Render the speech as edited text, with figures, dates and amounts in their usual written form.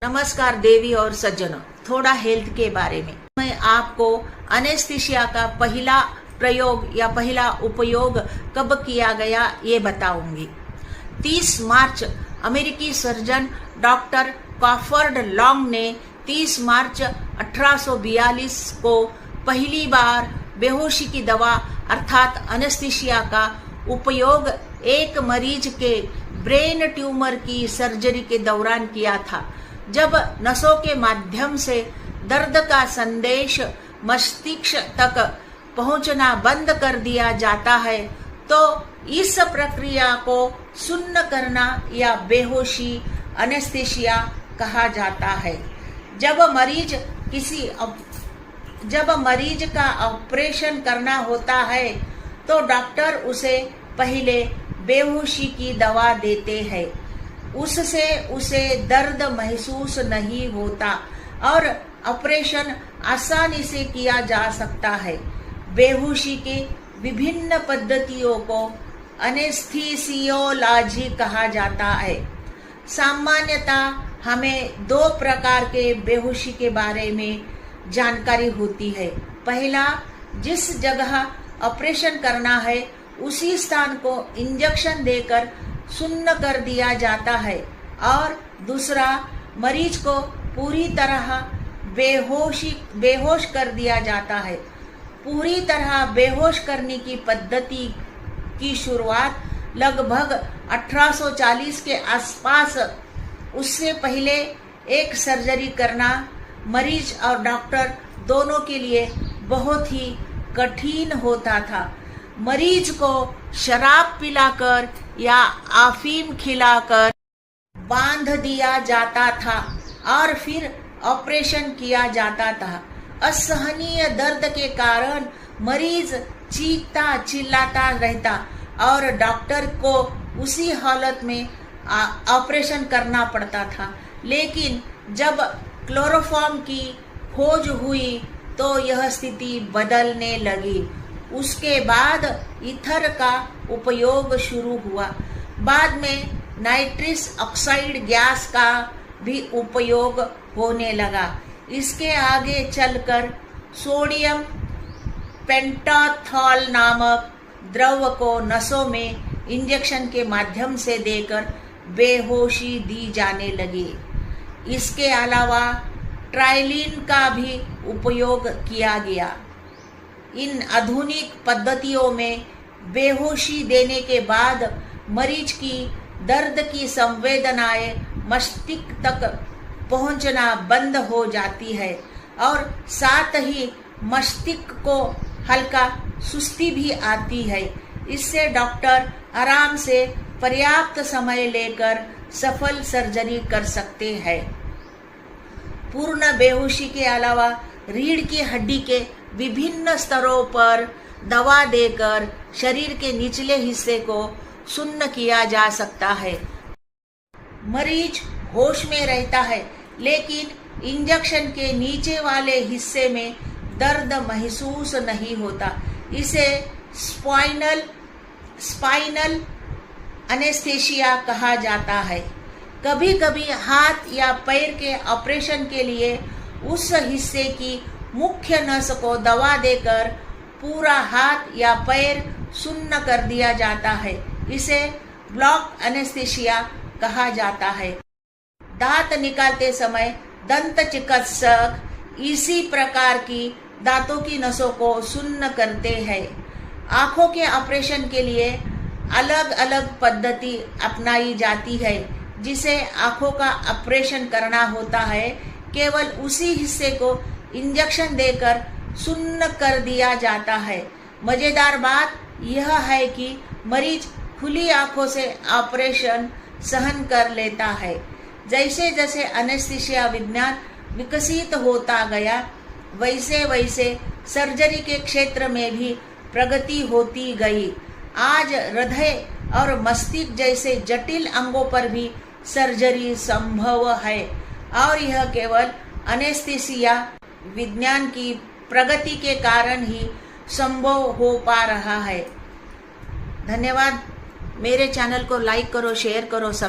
नमस्कार देवी और सज्जनों, थोड़ा हेल्थ के बारे में मैं आपको एनेस्थीसिया का पहला प्रयोग या पहला उपयोग कब किया गया ये बताऊंगी। 30 मार्च अमेरिकी सर्जन डॉक्टर कॉफर्ड लॉन्ग ने 30 मार्च 1842 को पहली बार बेहोशी की दवा अर्थात एनेस्थीसिया का उपयोग एक मरीज के ब्रेन ट्यूमर की सर्जरी के दौरान किया था। जब नसों के माध्यम से दर्द का संदेश मस्तिष्क तक पहुंचना बंद कर दिया जाता है तो इस प्रक्रिया को सुन्न करना या बेहोशी एनेस्थीसिया कहा जाता है। जब मरीज का ऑपरेशन करना होता है तो डॉक्टर उसे पहले बेहोशी की दवा देते हैं। उससे उसे दर्द महसूस नहीं होता और ऑपरेशन आसानी से किया जा सकता है। बेहोशी की विभिन्न पद्धतियों को एनेस्थीसियोलॉजी कहा जाता है। सामान्यतः हमें 2 प्रकार के बेहोशी के बारे में जानकारी होती है। पहला, जिस जगह ऑपरेशन करना है उसी स्थान को इंजेक्शन देकर सुन्न कर दिया जाता है और दूसरा, मरीज को पूरी तरह बेहोश कर दिया जाता है। पूरी तरह बेहोश करने की पद्धति की शुरुआत लगभग 1840 के आसपास। उससे पहले एक सर्जरी करना मरीज और डॉक्टर दोनों के लिए बहुत ही कठिन होता था। मरीज को शराब पिलाकर या अफीम खिलाकर बांध दिया जाता था और फिर ऑपरेशन किया जाता था। असहनीय दर्द के कारण मरीज चीखता चिल्लाता रहता और डॉक्टर को उसी हालत में ऑपरेशन करना पड़ता था। लेकिन जब क्लोरोफॉर्म की खोज हुई तो यह स्थिति बदलने लगी। उसके बाद ईथर का उपयोग शुरू हुआ। बाद में नाइट्रस ऑक्साइड गैस का भी उपयोग होने लगा। इसके आगे चलकर सोडियम पेंटाथॉल नामक द्रव को नसों में इंजेक्शन के माध्यम से देकर बेहोशी दी जाने लगी। इसके अलावा ट्राइलिन का भी उपयोग किया गया। इन आधुनिक पद्धतियों में बेहोशी देने के बाद मरीज की दर्द की संवेदनाएं मस्तिष्क तक पहुंचना बंद हो जाती है और साथ ही मस्तिष्क को हल्का सुस्ती भी आती है। इससे डॉक्टर आराम से पर्याप्त समय लेकर सफल सर्जरी कर सकते हैं। पूर्ण बेहोशी के अलावा रीढ़ की हड्डी के विभिन्न स्तरों पर दवा देकर शरीर के निचले हिस्से को सुन्न किया जा सकता है। मरीज होश में रहता है लेकिन इंजेक्शन के नीचे वाले हिस्से में दर्द महसूस नहीं होता। इसे स्पाइनल एनेस्थीसिया कहा जाता है। कभी कभी हाथ या पैर के ऑपरेशन के लिए उस हिस्से की मुख्य नस को दवा देकर पूरा हाथ या पैर सुन्न कर दिया जाता है। इसे ब्लॉक एनेस्थीसिया कहा जाता है। दांत निकालते समय दंत चिकित्सक इसी प्रकार की दांतों की नसों को सुन्न करते हैं। आंखों के ऑपरेशन के लिए अलग अलग पद्धति अपनाई जाती है। जिसे आंखों का ऑपरेशन करना होता है केवल उसी हिस्से को इंजेक्शन देकर सुन्न कर दिया जाता है। मजेदार बात यह है कि मरीज खुली आंखों से ऑपरेशन सहन कर लेता है। जैसे जैसे एनेस्थीसिया विज्ञान विकसित होता गया वैसे वैसे सर्जरी के क्षेत्र में भी प्रगति होती गई। आज हृदय और मस्तिष्क जैसे जटिल अंगों पर भी सर्जरी संभव है और यह केवल एनेस्थीसिया विज्ञान की प्रगति के कारण ही संभव हो पा रहा है। धन्यवाद। मेरे चैनल को लाइक करो, शेयर करो, सब्सक्राइब